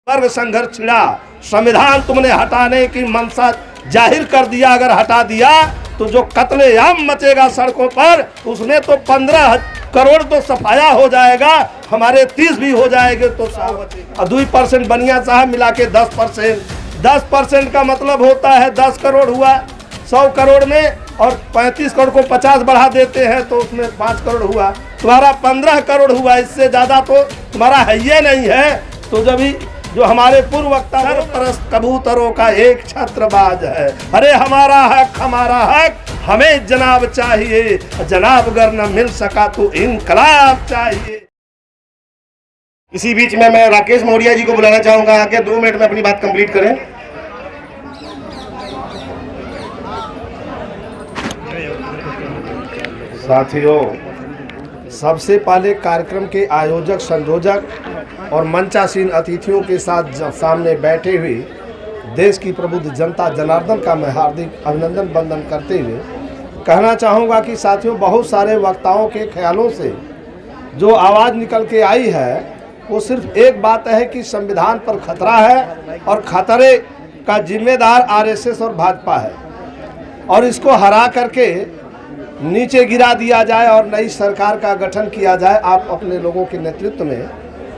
वर्ग संघर्ष छिड़ा, संविधान तुमने हटाने की मंशा जाहिर कर दिया। अगर हटा दिया तो जो कत्लेआम मचेगा सड़कों पर, उसमें तो 15 करोड़ तो सफाया हो जाएगा, हमारे 30 भी हो जाएंगे तो 100 बचेगा। 2% बनिया साहब मिला के 10% का मतलब होता है 10 करोड़ हुआ। 100 करोड़ में और 35 करोड़ को 50 बढ़ा देते हैं तो उसमें 5 करोड़ हुआ, तुम्हारा 15 करोड़ हुआ। इससे ज़्यादा तो तुम्हारा है ही नहीं है। तो जब जो हमारे पूर्व वक्ता सरपरस्त कबूतरों का एक छत्रबाज है, अरे हमारा हक हमें जनाब चाहिए, जनाब अगर न मिल सका तो इनकलाब चाहिए। इसी बीच में मैं राकेश मौर्य जी को बुलाना चाहूंगा कि 2 मिनट में अपनी बात कंप्लीट करें। साथियों, सबसे पहले कार्यक्रम के आयोजक, संयोजक और मंचासीन अतिथियों के साथ सामने बैठे हुए देश की प्रबुद्ध जनता जनार्दन का मैं हार्दिक अभिनंदन वंदन करते हुए कहना चाहूँगा कि साथियों, बहुत सारे वक्ताओं के ख्यालों से जो आवाज़ निकल के आई है वो सिर्फ एक बात है कि संविधान पर खतरा है और खतरे का जिम्मेदार आरएसएस और भाजपा है और इसको हरा करके नीचे गिरा दिया जाए और नई सरकार का गठन किया जाए आप अपने लोगों के नेतृत्व में,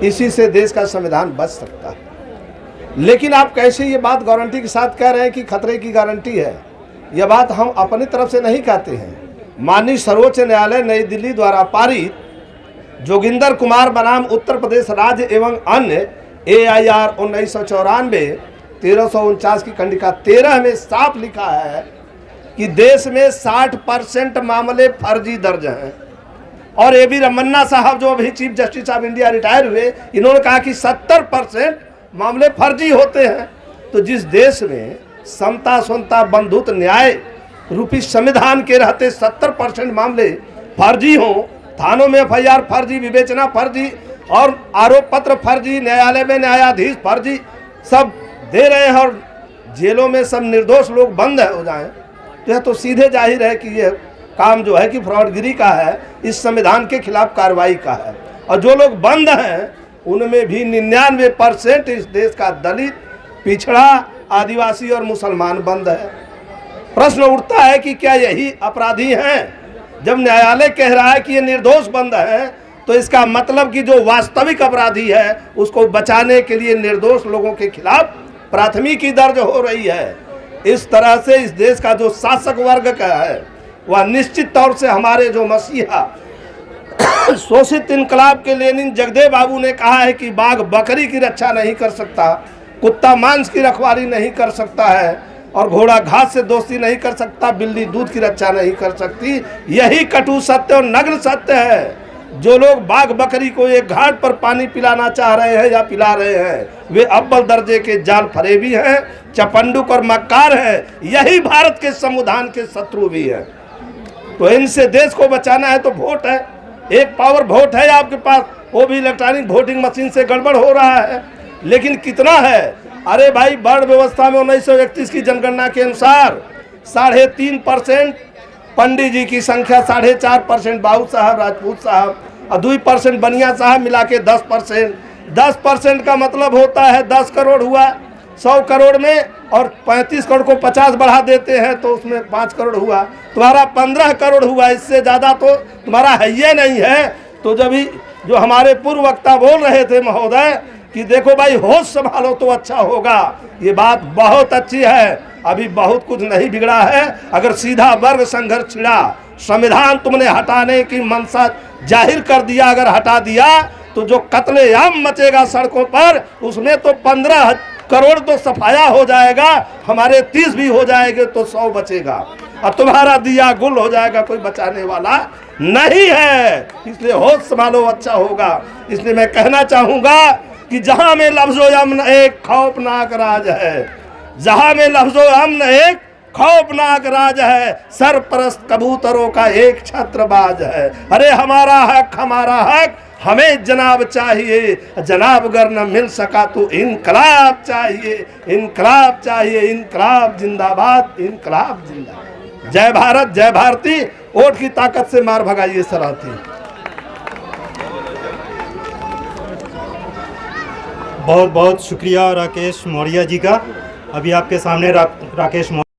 इसी से देश का संविधान बच सकता है। लेकिन आप कैसे ये बात गारंटी के साथ कह रहे हैं कि खतरे की गारंटी है? यह बात हम अपनी तरफ से नहीं कहते हैं। माननीय सर्वोच्च न्यायालय नई दिल्ली द्वारा पारित जोगिंदर कुमार बनाम उत्तर प्रदेश राज्य एवं अन्य AIR 1994 1349 की खंडिका 13 में साफ लिखा है कि देश में 60% मामले फर्जी दर्ज हैं। और AB रमन्ना साहब जो अभी chief justice of India retire हुए, इन्होंने कहा कि 70% मामले फर्जी होते हैं। तो जिस देश में समता स्वतंत्रता बंधुत्व न्याय रूपी संविधान के रहते 70% मामले फर्जी हों, थानों में FIR फर्जी, विवेचना फर्जी और आरोप पत्र फर्जी, न्यायालय में न्यायाधीश फर्जी सब दे रहे हैं और जेलों में सब निर्दोष लोग बंद हो जाएं, तो यह तो सीधे जाहिर है कि यह काम जो है कि फ्रॉडगिरी का है, इस संविधान के खिलाफ कार्रवाई का है। और जो लोग बंद हैं उनमें भी 99% इस देश का दलित, पिछड़ा, आदिवासी और मुसलमान बंद है। प्रश्न उठता है कि क्या यही अपराधी हैं? जब न्यायालय कह रहा है कि ये निर्दोष बंद है तो इसका मतलब कि जो वास्तविक अपराधी है उसको बचाने के लिए निर्दोष लोगों के खिलाफ प्राथमिकी दर्ज हो रही है। इस तरह से इस देश का जो शासक वर्ग का है वह निश्चित तौर से हमारे जो मसीहा शोषित इनकलाब के लेनिन जगदेव बाबू ने कहा है कि बाघ बकरी की रक्षा नहीं कर सकता, कुत्ता मांस की रखवाली नहीं कर सकता है और घोड़ा घास से दोस्ती नहीं कर सकता, बिल्ली दूध की रक्षा नहीं कर सकती। यही कटु सत्य और नग्न सत्य है। जो लोग बाघ बकरी को एक घाट पर पानी पिलाना चाह रहे हैं या पिला रहे हैं, वे अव्वल दर्जे के जाल फरेबी हैं, चपंडुक और मक्कार हैं। यही भारत के संविधान के शत्रु भी हैं। तो इनसे देश को बचाना है तो वोट है, एक पावर वोट है आपके पास, वो भी इलेक्ट्रॉनिक वोटिंग मशीन से गड़बड़ हो रहा है। लेकिन कितना है? अरे भाई, वर्ण व्यवस्था में 1931 की जनगणना के अनुसार 3.5% पंडित जी की संख्या, 4.5% बाबू साहब, राजपूत साहब और 2% बनिया साहब मिला के 10%। 10% का मतलब होता है 10 करोड़ हुआ। 100 करोड़ में और 35 करोड़ को 50 बढ़ा देते हैं तो उसमें 5 करोड़ हुआ, तुम्हारा 15 करोड़ हुआ। इससे ज़्यादा तो तुम्हारा है ही नहीं है। तो जब जो हमारे पूर्व वक्ता बोल रहे थे महोदय कि देखो भाई होश संभालो तो अच्छा होगा, ये बात बहुत अच्छी है। अभी बहुत कुछ नहीं बिगड़ा है। अगर सीधा वर्ग संघर्ष छिड़ा, संविधान तुमने हटाने की मंशा जाहिर कर दिया, अगर हटा दिया तो जो कत्लेआम मचेगा सड़कों पर, उसमें तो 15 करोड़ तो सफाया हो जाएगा, हमारे 30 भी हो जाएंगे तो 100 बचेगा और तुम्हारा दिया गुल हो जाएगा, कोई बचाने वाला नहीं है। इसलिए होश संभालो, अच्छा होगा। इसलिए मैं कहना चाहूँगा कि जहां में लफ्ज़ो अमन एक खौफनाक राज है, जहां में लफ्ज़ो अमन एक खौफनाक राज है, सरपरस्त कबूतरों का एक छत्रबाज है। अरे हमारा हक हमें जनाब चाहिए, जनाब अगर न मिल सका तो इनकलाब चाहिए, इनकलाब चाहिए, इनकलाब जिंदाबाद, इनकलाब जिंदाबाद। जय भारत, जय भारती। वोट की ताकत से मार भगाइए सराहती। बहुत बहुत शुक्रिया राकेश मौर्य जी का। अभी आपके सामने राकेश मौर्य